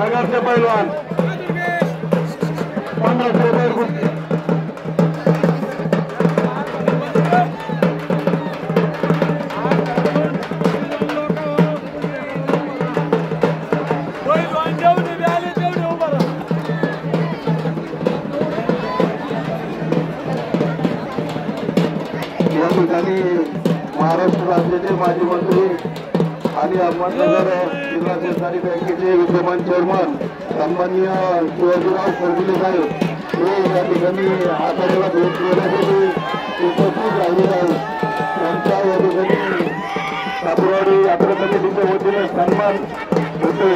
नगरचे पैलवान 1500 रुपये कुस्ती. या ठिकाणी महाराष्ट्र राज्याचे माजी मंत्री आणि अहमदनगर जिल्हा सहकारी बँकेचे विद्यमान चेअरमन सन्माननीय शिवाजीराव खरगुले साहेब हे या ठिकाणी आखाड्याला भेट देण्यासाठी उपस्थित राहिलेले आहेत. त्यांच्या या ठिकाणी सापुरवाडी यात्रा समितीच्या वतीने सन्मान होतोय.